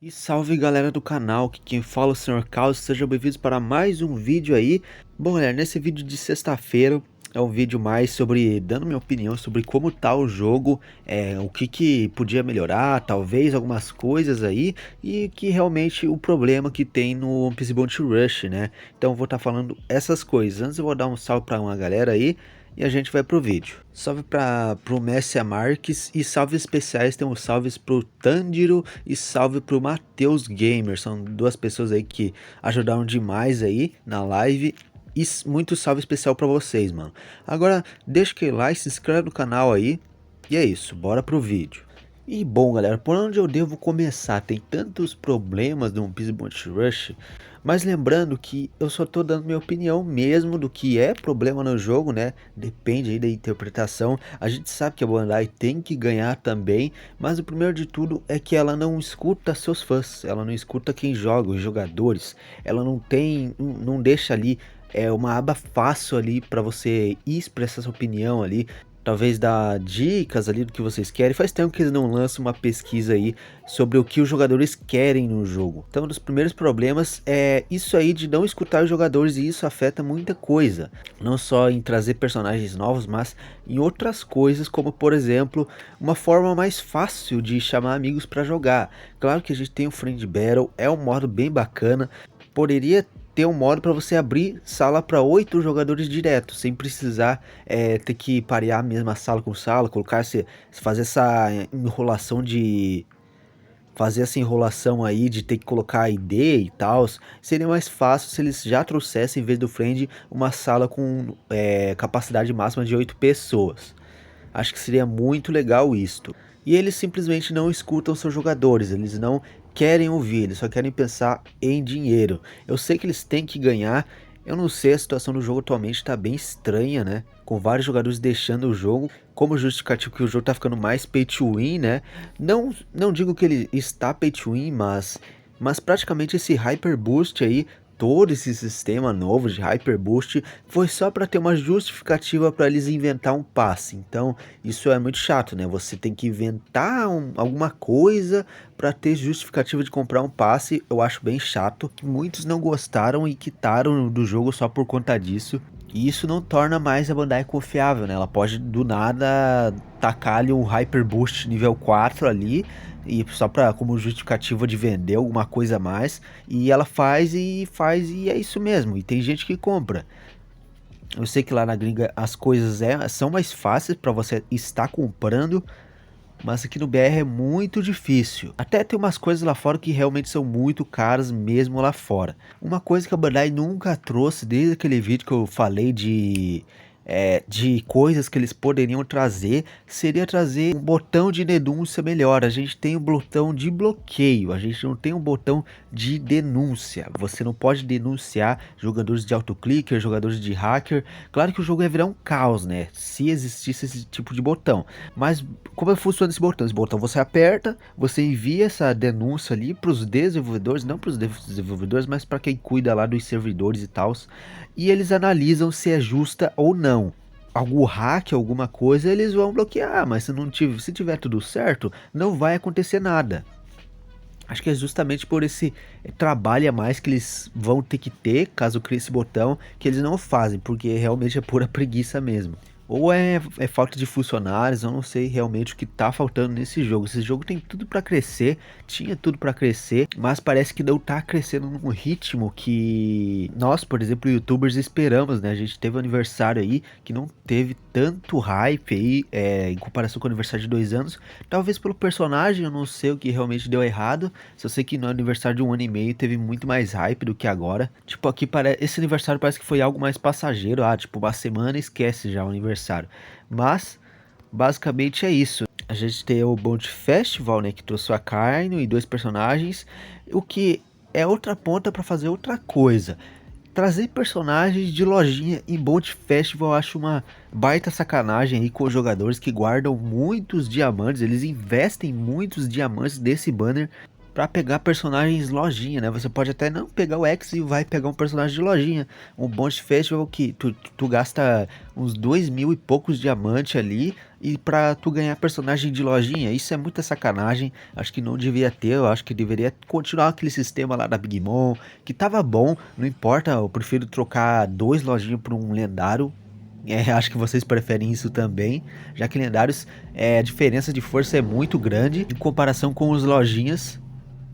E salve galera do canal, que quem fala é o Senhor Caos, sejam bem-vindos para mais um vídeo aí. Bom galera, nesse vídeo de sexta-feira é um vídeo mais sobre, dando minha opinião sobre como tá o jogo, o que podia melhorar, talvez algumas coisas aí, e que realmente o problema que tem no One Piece Bounty Rush, né? Então eu vou estar falando essas coisas. Antes eu vou dar um salve para uma galera aí, e a gente vai pro vídeo. Salve pro Messia Marques e salve especiais, temos salves pro Tanjiro e salve pro Matheus Gamer. São duas pessoas aí que ajudaram demais aí na live. E muito salve especial pra vocês, mano. Agora deixa aquele like, se inscreve no canal aí. E é isso, bora pro vídeo. E bom galera, por onde eu devo começar? Tem tantos problemas do One Piece Bounty Rush, mas lembrando que eu só tô dando minha opinião mesmo do que é problema no jogo, né? Depende aí da interpretação. A gente sabe que a Bandai tem que ganhar também, mas o primeiro de tudo é que ela não escuta seus fãs, ela não escuta quem joga, os jogadores. Ela não deixa ali uma aba fácil ali para você expressar sua opinião ali. Talvez dar dicas ali do que vocês querem. Faz tempo que eles não lançam uma pesquisa aí sobre o que os jogadores querem no jogo. Então um dos primeiros problemas é isso aí de não escutar os jogadores, e isso afeta muita coisa. Não só em trazer personagens novos, mas em outras coisas, como por exemplo, uma forma mais fácil de chamar amigos para jogar. Claro que a gente tem o Friend Battle, é um modo bem bacana. Poderia ter um modo para você abrir sala para 8 jogadores direto, sem precisar ter que parear a mesma sala com sala, fazer essa enrolação aí de ter que colocar ID e tal. Seria mais fácil se eles já trouxessem, em vez do friend, uma sala com capacidade máxima de 8 pessoas. Acho que seria muito legal isto. E eles simplesmente não escutam seus jogadores, eles não querem ouvir, eles só querem pensar em dinheiro. Eu sei que eles têm que ganhar, eu não sei, a situação do jogo atualmente está bem estranha, né? Com vários jogadores deixando o jogo, como justificativo que o jogo está ficando mais pay to win, né? Não digo que ele está pay to win, mas praticamente esse Hyper Boost aí, todo esse sistema novo de Hyper Boost foi só para ter uma justificativa para eles inventar um passe. Então isso é muito chato, né? Você tem que inventar alguma coisa para ter justificativa de comprar um passe. Eu acho bem chato. Muitos não gostaram e quitaram do jogo só por conta disso. E isso não torna mais a Bandai confiável, né? Ela pode do nada tacar ali um Hyper Boost nível 4 ali, e só para como justificativa de vender alguma coisa a mais, e ela faz e é isso mesmo, e tem gente que compra. Eu sei que lá na gringa as coisas são mais fáceis para você estar comprando, mas aqui no BR é muito difícil. Até tem umas coisas lá fora que realmente são muito caras mesmo lá fora. Uma coisa que a Bandai nunca trouxe desde aquele vídeo que eu falei de coisas que eles poderiam trazer, seria trazer um botão de denúncia melhor. A gente tem um botão de bloqueio, a gente não tem um botão de denúncia. Você não pode denunciar jogadores de autoclicker, jogadores de hacker. Claro que o jogo ia virar um caos, né, se existisse esse tipo de botão. Mas como funciona esse botão? Esse botão você aperta, você envia essa denúncia ali para os desenvolvedores, não para os desenvolvedores, mas para quem cuida lá dos servidores e tal, e eles analisam se é justa ou não. Algum hack, alguma coisa, eles vão bloquear, mas se tiver tudo certo, não vai acontecer nada. Acho que é justamente por esse trabalho a mais que eles vão ter que ter, caso crie esse botão, que eles não fazem, porque realmente é pura preguiça mesmo. Ou é falta de funcionários, eu não sei realmente o que tá faltando nesse jogo. Esse jogo tem tudo para crescer, tinha tudo para crescer, mas parece que não tá crescendo num ritmo que nós, por exemplo, youtubers esperamos, né? A gente teve um aniversário aí que não teve tanto hype aí, em comparação com o aniversário de 2 anos. Talvez pelo personagem, eu não sei o que realmente deu errado. Só sei que no aniversário de 1 ano e meio teve muito mais hype do que agora. Tipo, aqui esse aniversário parece que foi algo mais passageiro. Ah, tipo, uma semana esquece já o aniversário. Mas, basicamente é isso. A gente tem o Bounty Festival, né, que trouxe a Kaino e 2 personagens. O que é outra ponta para fazer outra coisa. Trazer personagens de lojinha em Bounty Festival eu acho uma baita sacanagem aí com os jogadores que guardam muitos diamantes. Eles investem muitos diamantes desse banner para pegar personagens lojinha, né? Você pode até não pegar o X e vai pegar um personagem de lojinha. Um Bounty Festival que tu gasta uns 2.000 e poucos diamantes ali e pra tu ganhar personagem de lojinha. Isso é muita sacanagem. Acho que não devia ter. Eu acho que deveria continuar aquele sistema lá da Big Mom, que tava bom. Não importa, eu prefiro trocar 2 lojinhas por um lendário. Acho que vocês preferem isso também, já que lendários, a diferença de força é muito grande em comparação com os lojinhas.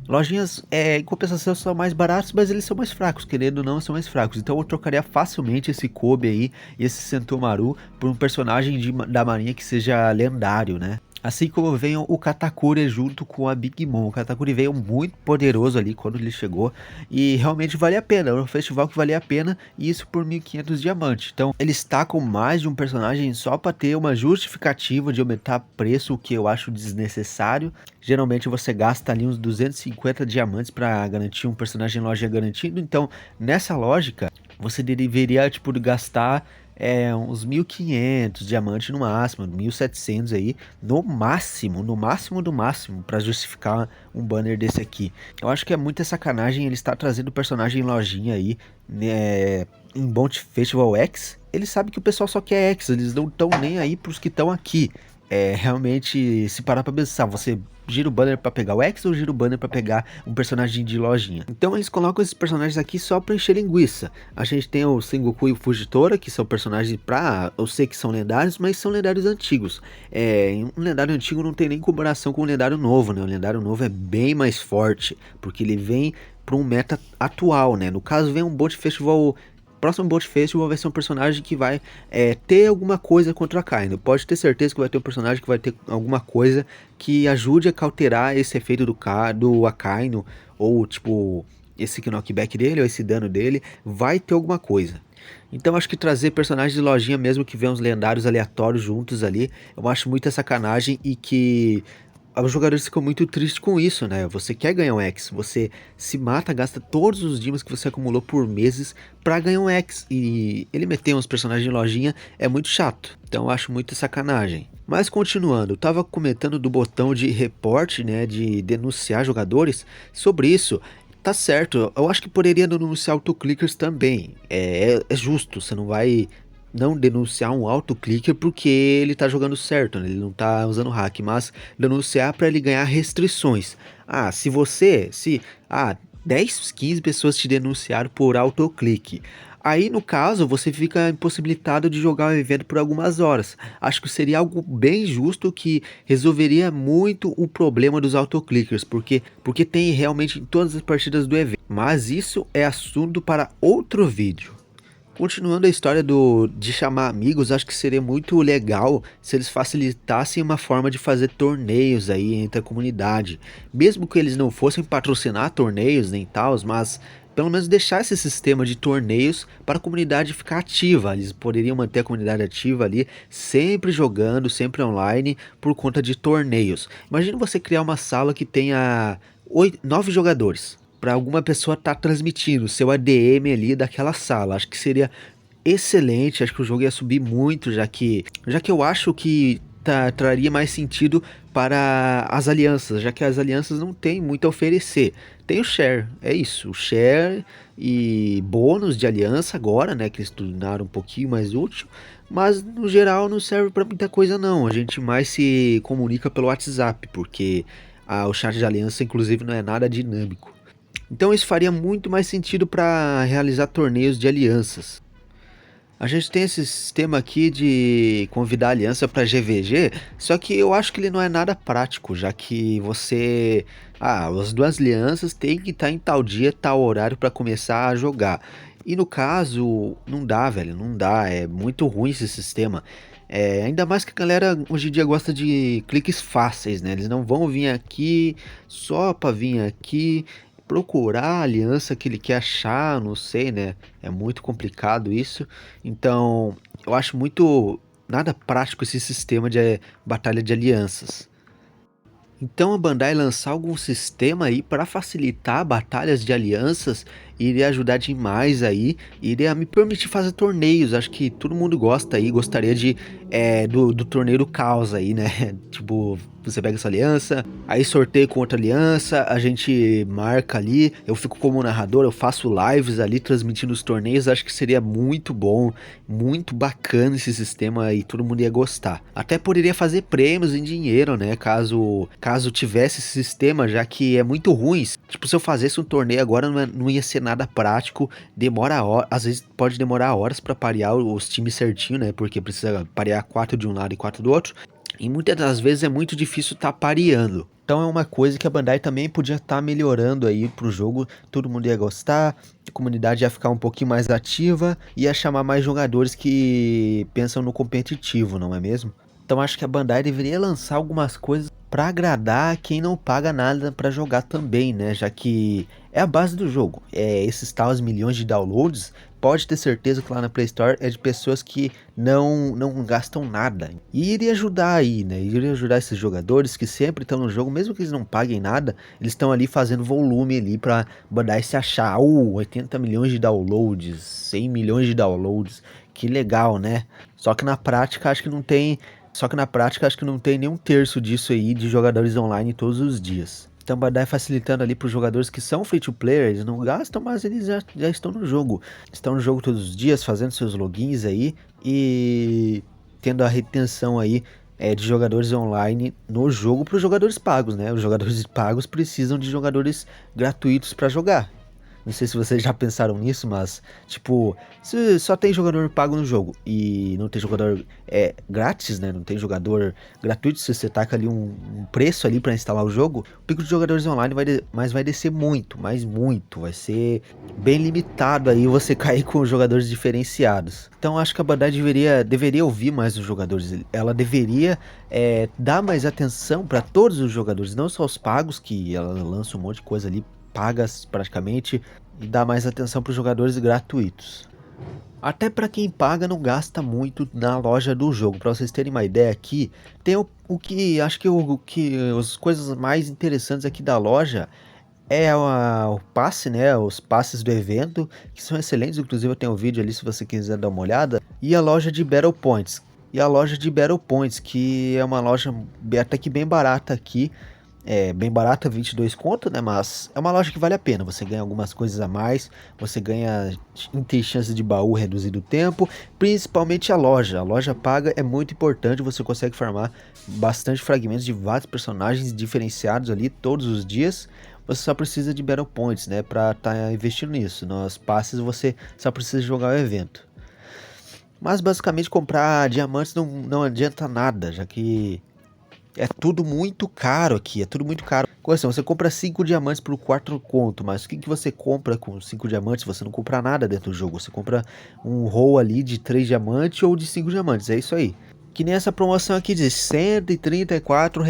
Lojinhas, em compensação, são mais baratos, mas eles são mais fracos, querendo ou não, são mais fracos. Então eu trocaria facilmente esse Kobe aí, e esse Sentomaru, por um personagem da marinha que seja lendário, né? Assim como veio o Katakuri junto com a Big Mom. O Katakuri veio muito poderoso ali quando ele chegou. E realmente vale a pena. Era um festival que valia a pena. E isso por 1.500 diamantes. Então eles estacam mais de um personagem só para ter uma justificativa de aumentar preço. O que eu acho desnecessário. Geralmente você gasta ali uns 250 diamantes para garantir um personagem em loja garantido. Então nessa lógica você deveria tipo gastar uns 1.500 diamantes no máximo, 1.700 aí, no máximo, do máximo, para justificar um banner desse aqui. Eu acho que é muita sacanagem ele estar trazendo personagem em lojinha aí, né, em Bounty Festival X. Ele sabe que o pessoal só quer X, eles não estão nem aí pros que estão aqui. Realmente, se parar pra pensar, você gira o banner pra pegar o X ou gira o banner pra pegar um personagem de lojinha? Então eles colocam esses personagens aqui só pra encher linguiça. A gente tem o Sengoku e o Fujitora, que são personagens eu sei que são lendários, mas são lendários antigos. Um lendário antigo não tem nem comparação com um lendário novo, né? O lendário novo é bem mais forte, porque ele vem para um meta atual, né? No caso, vem um Bounty Festival. Próximo Bounty Festival vai ser um personagem que vai ter alguma coisa contra a Akainu. Pode ter certeza que vai ter um personagem que vai ter alguma coisa que ajude a cauterar esse efeito do Akainu. Ou tipo, esse knockback dele, ou esse dano dele. Vai ter alguma coisa. Então acho que trazer personagens de lojinha mesmo que vem uns lendários aleatórios juntos ali. Eu acho muita sacanagem e que os jogadores ficam muito tristes com isso, né? Você quer ganhar um X, você se mata, gasta todos os dimas que você acumulou por meses pra ganhar um X. E ele meter uns personagens de lojinha é muito chato. Então eu acho muito sacanagem. Mas continuando, eu tava comentando do botão de report, né? De denunciar jogadores. Sobre isso, tá certo. Eu acho que poderia denunciar autoclickers também. É justo, você não vai não denunciar um autoclicker porque ele tá jogando certo, né? Ele não tá usando hack, mas denunciar para ele ganhar restrições. Se 10, 15 pessoas te denunciaram por autoclique, aí no caso você fica impossibilitado de jogar o evento por algumas horas. Acho que seria algo bem justo que resolveria muito o problema dos autoclickers, porque tem realmente em todas as partidas do evento. Mas isso é assunto para outro vídeo. Continuando a história de chamar amigos, acho que seria muito legal se eles facilitassem uma forma de fazer torneios aí entre a comunidade. Mesmo que eles não fossem patrocinar torneios nem tal, mas pelo menos deixar esse sistema de torneios para a comunidade ficar ativa. Eles poderiam manter a comunidade ativa ali, sempre jogando, sempre online, por conta de torneios. Imagina você criar uma sala que tenha 9 jogadores para alguma pessoa estar transmitindo seu ADM ali daquela sala. Acho que seria excelente, acho que o jogo ia subir muito, já que eu acho que traria mais sentido para as alianças, já que as alianças não têm muito a oferecer. Tem o share, é isso, o share e bônus de aliança agora, né, que eles tornaram um pouquinho mais útil, mas no geral não serve para muita coisa não. A gente mais se comunica pelo WhatsApp, porque o chat de aliança inclusive não é nada dinâmico. Então isso faria muito mais sentido para realizar torneios de alianças. A gente tem esse sistema aqui de convidar a aliança para GVG, só que eu acho que ele não é nada prático, já que as duas alianças têm que estar em tal dia, tal horário para começar a jogar. E no caso, não dá, velho, não dá, é muito ruim esse sistema. Ainda mais que a galera hoje em dia gosta de cliques fáceis, né? Eles não vão vir aqui só para vir aqui procurar a aliança que ele quer achar, não sei, né? É muito complicado isso. Então, eu acho muito nada prático esse sistema de batalha de alianças. Então a Bandai lançar algum sistema aí para facilitar batalhas de alianças iria ajudar demais aí, iria me permitir fazer torneios. Acho que todo mundo gosta aí, gostaria do torneio do caos aí, né? Tipo, Tipo, você pega essa aliança, aí sorteio com outra aliança, a gente marca ali, eu fico como narrador, eu faço lives ali transmitindo os torneios. Acho que seria muito bom, muito bacana esse sistema e todo mundo ia gostar. Até poderia fazer prêmios em dinheiro, né, caso tivesse esse sistema, já que é muito ruim. Tipo, se eu fizesse um torneio agora não ia ser nada prático, demora horas, às vezes pode demorar horas pra parear os times certinho, né, porque precisa parear 4 de um lado e 4 do outro. E muitas das vezes é muito difícil estar pareando. Então é uma coisa que a Bandai também podia estar melhorando aí pro jogo. Todo mundo ia gostar, a comunidade ia ficar um pouquinho mais ativa, ia chamar mais jogadores que pensam no competitivo, não é mesmo? Então acho que a Bandai deveria lançar algumas coisas para agradar quem não paga nada para jogar também, né? Já que é a base do jogo. Esses tais milhões de downloads, pode ter certeza que lá na Play Store é de pessoas que não gastam nada. E iria ajudar aí, né? Iria ajudar esses jogadores que sempre estão no jogo, mesmo que eles não paguem nada, eles estão ali fazendo volume ali pra Bandai se achar. 80 milhões de downloads, 100 milhões de downloads, que legal, né? Só que na prática acho que não tem nem um terço disso aí de jogadores online todos os dias. Então Bandai facilitando ali para os jogadores que são free to play, eles não gastam, mas eles já estão no jogo. Estão no jogo todos os dias, fazendo seus logins aí e tendo a retenção aí de jogadores online no jogo para os jogadores pagos, né? Os jogadores pagos precisam de jogadores gratuitos para jogar. Não sei se vocês já pensaram nisso, mas, tipo, se só tem jogador pago no jogo e não tem jogador grátis, né? Não tem jogador gratuito, se você taca ali um preço ali para instalar o jogo, o pico de jogadores online vai descer muito, mas muito. Vai ser bem limitado aí você cair com jogadores diferenciados. Então acho que a Bandai deveria ouvir mais os jogadores. Ela deveria dar mais atenção para todos os jogadores, não só os pagos, que ela lança um monte de coisa ali pagas praticamente, e dá mais atenção para os jogadores gratuitos. Até para quem paga não gasta muito na loja do jogo. Para vocês terem uma ideia aqui, tem o que acho que as coisas mais interessantes aqui da loja é o passe, né? Os passes do evento, que são excelentes. Inclusive eu tenho um vídeo ali se você quiser dar uma olhada. E a loja de Battle Points. Que é uma loja até que bem barata aqui. Bem barata, 22 conto, né? Mas é uma loja que vale a pena. Você ganha algumas coisas a mais. Você ganha tem chance de baú reduzido o tempo. Principalmente a loja. A loja paga é muito importante. Você consegue farmar bastante fragmentos de vários personagens diferenciados ali todos os dias. Você só precisa de Battle Points, né? Pra estar investindo nisso. Nos passes você só precisa jogar o evento. Mas basicamente comprar diamantes não adianta nada, já que é tudo muito caro aqui, é tudo muito caro. Assim, você compra 5 diamantes por 4 conto, mas o que você compra com 5 diamantes? Você não compra nada dentro do jogo, você compra um haul ali de 3 diamantes ou de 5 diamantes, é isso aí. Que nem essa promoção aqui de R$ 134.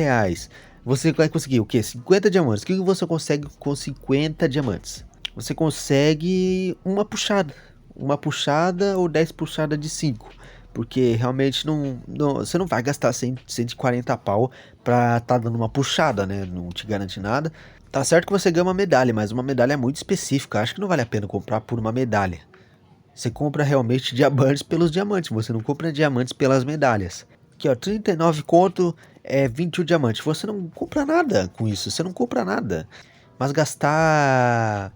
Você vai conseguir o que? 50 diamantes. O que você consegue com 50 diamantes? Você consegue uma puxada ou 10 puxadas de 5. Porque realmente você não vai gastar 140 pau pra tá dando uma puxada, né? Não te garante nada. Tá certo que você ganha uma medalha, mas uma medalha muito específica. Acho que não vale a pena comprar por uma medalha. Você compra realmente diamantes pelos diamantes. Você não compra diamantes pelas medalhas. Aqui ó, 39 conto 21 diamantes. Você não compra nada com isso. Você não compra nada. Mas gastar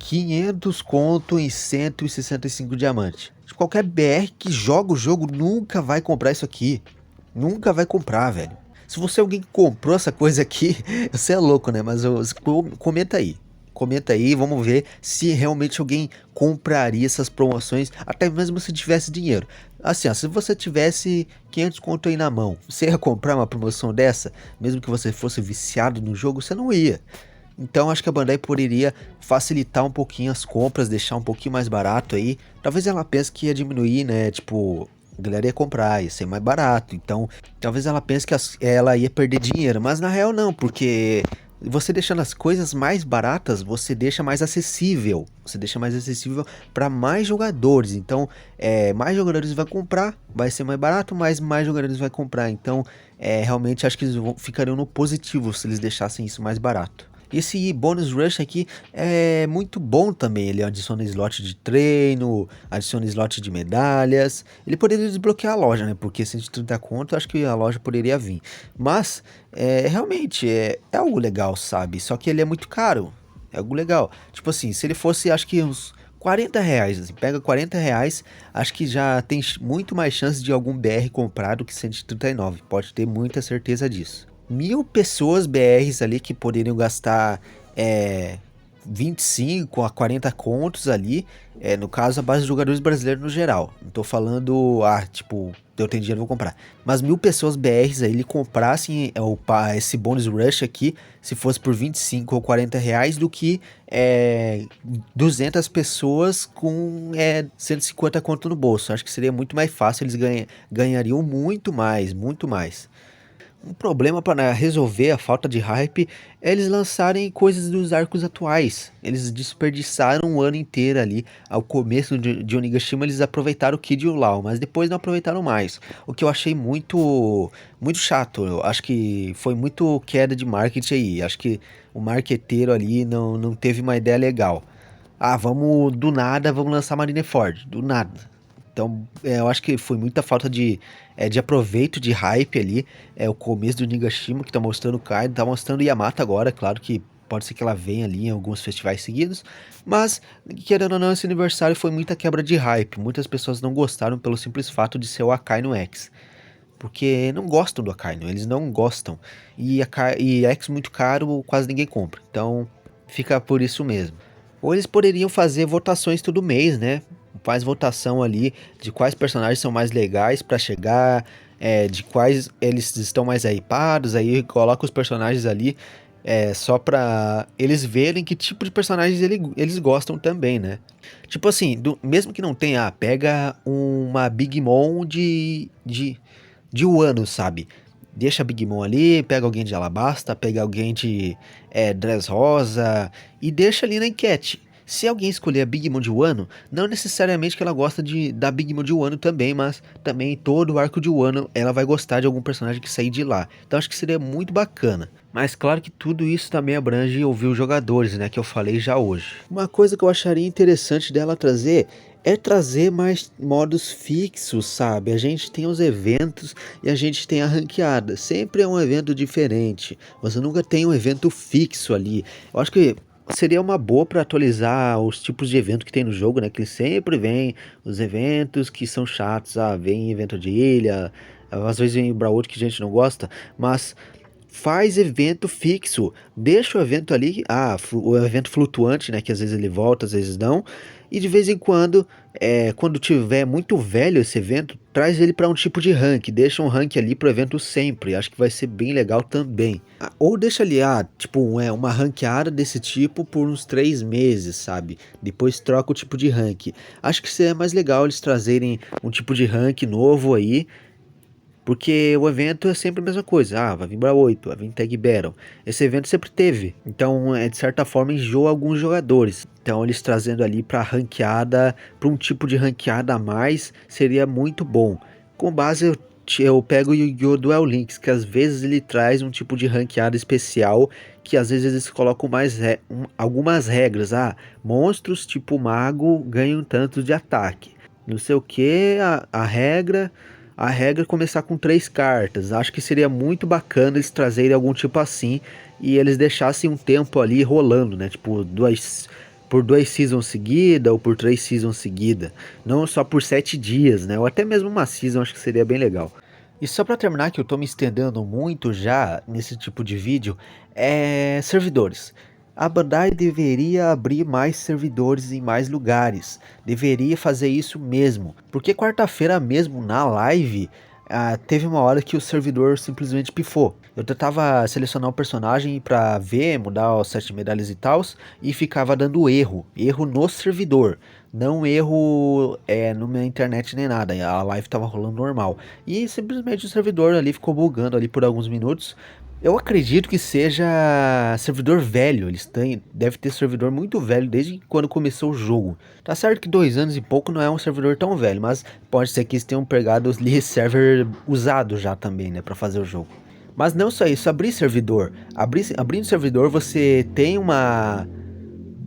500 conto em 165 diamantes. Qualquer BR que joga o jogo nunca vai comprar isso aqui. Nunca vai comprar, velho. Se você é alguém que comprou essa coisa aqui, você é louco, né? Mas comenta aí. Comenta aí, vamos ver se realmente alguém compraria essas promoções, até mesmo se tivesse dinheiro. Assim, ó, se você tivesse 500 conto aí na mão, você ia comprar uma promoção dessa? Mesmo que você fosse viciado no jogo, você não ia. Então acho que a Bandai poderia facilitar um pouquinho as compras, deixar um pouquinho mais barato aí. Talvez ela pense que ia diminuir, né? Tipo, a galera ia comprar, ia ser mais barato. Então talvez ela pense que ela ia perder dinheiro. Mas na real não, porque você deixando as coisas mais baratas, você deixa mais acessível. Você deixa mais acessível para mais jogadores. Então mais jogadores vão comprar, vai ser mais barato, mas mais jogadores vão comprar. Então realmente acho que eles ficariam no positivo se eles deixassem isso mais barato. Esse Bonus Rush aqui é muito bom também, ele adiciona slot de treino, adiciona slot de medalhas, ele poderia desbloquear a loja, né, porque 130 conto, acho que a loja poderia vir, mas realmente é algo legal, sabe, só que ele é muito caro, é algo legal, tipo assim, se ele fosse, acho que uns R$ 40, assim, pega R$ 40, acho que já tem muito mais chance de algum BR comprar do que 139, pode ter muita certeza disso. 1.000 pessoas BRs ali que poderiam gastar é, 25 a 40 contos ali, no caso a base de jogadores brasileiros no geral. Não tô falando, tipo, eu tenho dinheiro, vou comprar. Mas 1.000 pessoas BRs aí, ele comprassem esse Bonus Rush aqui, se fosse por 25 ou R$ 40, do que 200 pessoas com 150 conto no bolso. Acho que seria muito mais fácil, eles ganhariam muito mais, muito mais. Um problema para resolver a falta de hype é eles lançarem coisas dos arcos atuais. Eles desperdiçaram um ano inteiro ali. Ao começo de Onigashima eles aproveitaram o Kid e o Lau, mas depois não aproveitaram mais. O que eu achei muito chato. Eu acho que foi muito queda de marketing aí. Acho que o marqueteiro ali não teve uma ideia legal. Vamos do nada, vamos lançar Marineford. Do nada. Então, eu acho que foi muita falta de aproveito, de hype ali. É o começo do Nigashima, que tá mostrando o Kaido, tá mostrando Yamato agora. Claro que pode ser que ela venha ali em alguns festivais seguidos. Mas, querendo ou não, esse aniversário foi muita quebra de hype. Muitas pessoas não gostaram pelo simples fato de ser o Akainu X. Porque não gostam do Akainu, eles não gostam. E X muito caro, quase ninguém compra. Então, fica por isso mesmo. Ou eles poderiam fazer votações todo mês, né? Faz votação ali de quais personagens são mais legais pra chegar, de quais eles estão mais hypados, aí coloca os personagens ali só pra eles verem que tipo de personagens eles gostam também, né? Tipo assim, mesmo que não tenha, pega uma Big Mom de Wano, sabe? Deixa a Big Mom ali, pega alguém de Alabasta, pega alguém de Dressrosa e deixa ali na enquete. Se alguém escolher a Big Mom de Wano, não necessariamente que ela gosta da Big Mom de Wano também, mas também todo o arco de Wano ela vai gostar de algum personagem que sair de lá. Então acho que seria muito bacana. Mas claro que tudo isso também abrange ouvir os jogadores, né, que eu falei já hoje. Uma coisa que eu acharia interessante dela trazer é trazer mais modos fixos, sabe? A gente tem os eventos e a gente tem a ranqueada. Sempre é um evento diferente. Você nunca tem um evento fixo ali. Eu acho que seria uma boa para atualizar os tipos de evento que tem no jogo, né? Que sempre vem os eventos que são chatos. Vem evento de ilha, às vezes vem o outro que a gente não gosta, mas faz evento fixo, deixa o evento ali, o evento flutuante, né, que às vezes ele volta, às vezes não, e de vez em quando, quando tiver muito velho esse evento, traz ele para um tipo de rank, deixa um rank ali pro evento sempre, acho que vai ser bem legal também. Ou deixa ali, tipo, uma ranqueada desse tipo por uns 3 meses, sabe, depois troca o tipo de rank. Acho que seria mais legal eles trazerem um tipo de rank novo aí, porque o evento é sempre a mesma coisa. Vai vir Bra 8, vai vir Tag Battle. Esse evento sempre teve. Então, de certa forma, enjoa alguns jogadores. Então, eles trazendo ali para ranqueada, para um tipo de ranqueada a mais, seria muito bom. Com base, eu pego o Yu-Gi-Oh! Duel Links, que às vezes ele traz um tipo de ranqueada especial, que às vezes eles colocam algumas regras. Monstros tipo mago ganham tanto de ataque. Não sei o que, a regra. A regra é começar com 3 cartas. Acho que seria muito bacana eles trazerem algum tipo assim e eles deixassem um tempo ali rolando, né? Tipo, por 2 seasons seguida ou por 3 seasons seguida. Não só por 7 dias, né? Ou até mesmo uma season, acho que seria bem legal. E só para terminar, que eu tô me estendendo muito já nesse tipo de vídeo, servidores. A Bandai deveria abrir mais servidores em mais lugares. Deveria fazer isso mesmo. Porque quarta-feira mesmo, na live, teve uma hora que o servidor simplesmente pifou. Eu tentava selecionar um personagem pra ver, mudar os 7 medalhas e tal, e ficava dando erro. Erro no servidor. Não erro na minha internet nem nada. A live tava rolando normal. E simplesmente o servidor ali ficou bugando ali por alguns minutos. Eu acredito que seja servidor velho. Deve ter servidor muito velho desde quando começou o jogo. Tá certo que 2 anos e pouco não é um servidor tão velho, mas pode ser que eles tenham pegado os server usado já também, né, pra fazer o jogo. Mas não só isso, abrir servidor. Abrindo servidor você tem uma...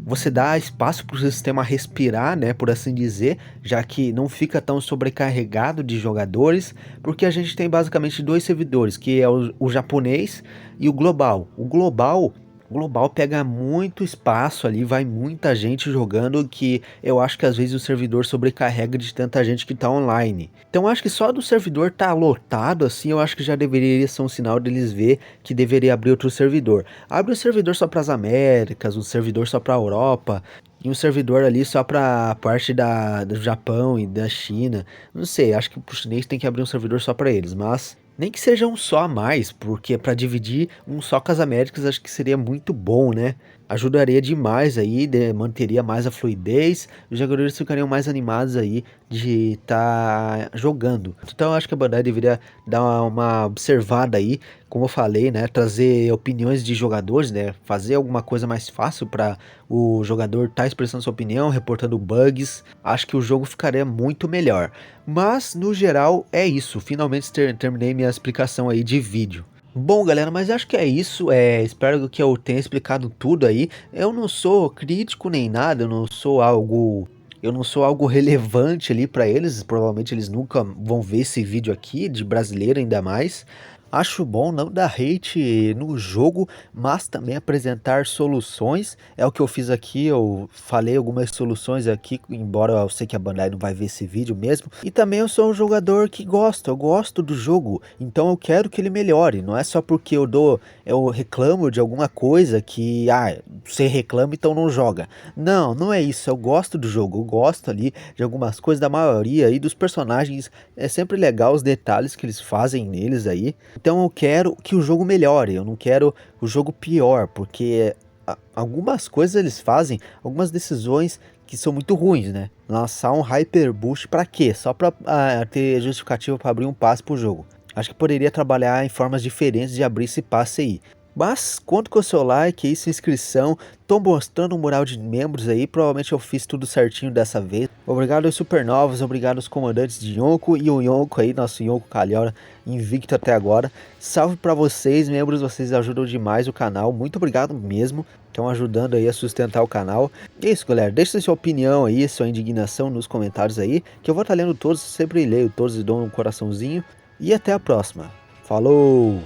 Você dá espaço para o sistema respirar, né, por assim dizer, já que não fica tão sobrecarregado de jogadores, porque a gente tem basicamente dois servidores, que é o japonês e o global. O global pega muito espaço ali, vai muita gente jogando, que eu acho que às vezes o servidor sobrecarrega de tanta gente que tá online. Então acho que só do servidor tá lotado assim, eu acho que já deveria ser um sinal deles ver que deveria abrir outro servidor. Abre um servidor só para as Américas, um servidor só para a Europa, e um servidor ali só para a parte do Japão e da China. Não sei, acho que pro chinês tem que abrir um servidor só para eles, mas nem que seja um só a mais, porque para dividir um só com as Américas acho que seria muito bom, né? Ajudaria demais aí, manteria mais a fluidez, os jogadores ficariam mais animados aí de estar jogando. Então eu acho que a Bandai deveria dar uma observada aí, como eu falei, né? Trazer opiniões de jogadores, né? Fazer alguma coisa mais fácil para o jogador estar expressando sua opinião, reportando bugs. Acho que o jogo ficaria muito melhor. Mas no geral é isso. Finalmente terminei minha explicação aí de vídeo. Bom, galera, mas acho que é isso. Espero que eu tenha explicado tudo aí. Eu não sou crítico nem nada, eu não sou algo relevante ali para eles. Provavelmente eles nunca vão ver esse vídeo aqui, de brasileiro ainda mais. Acho bom não dar hate no jogo, mas também apresentar soluções. É o que eu fiz aqui, eu falei algumas soluções aqui, embora eu sei que a Bandai não vai ver esse vídeo mesmo. E também eu sou um jogador que gosta, eu gosto do jogo, então eu quero que ele melhore. Não é só porque eu reclamo de alguma coisa que, você reclama então não joga. Não, não é isso, eu gosto do jogo, eu gosto ali de algumas coisas, da maioria e dos personagens. É sempre legal os detalhes que eles fazem neles aí. Então eu quero que o jogo melhore, eu não quero o jogo pior, porque algumas coisas eles fazem, algumas decisões que são muito ruins, né? Lançar um Hyper Boost pra quê? Só pra ter justificativa para abrir um passe pro jogo. Acho que poderia trabalhar em formas diferentes de abrir esse passe aí. Mas conto com o seu like aí, sua inscrição. Tô mostrando um mural de membros aí. Provavelmente eu fiz tudo certinho dessa vez. Obrigado aos supernovos, obrigado aos comandantes de Yonko e o Yonko aí, nosso Yonko Calhora, invicto até agora. Salve pra vocês, membros, vocês ajudam demais o canal. Muito obrigado mesmo. Estão ajudando aí a sustentar o canal. E é isso, galera. Deixe sua opinião aí, sua indignação nos comentários aí, que eu vou estar lendo todos, sempre leio todos e dou um coraçãozinho. E até a próxima. Falou!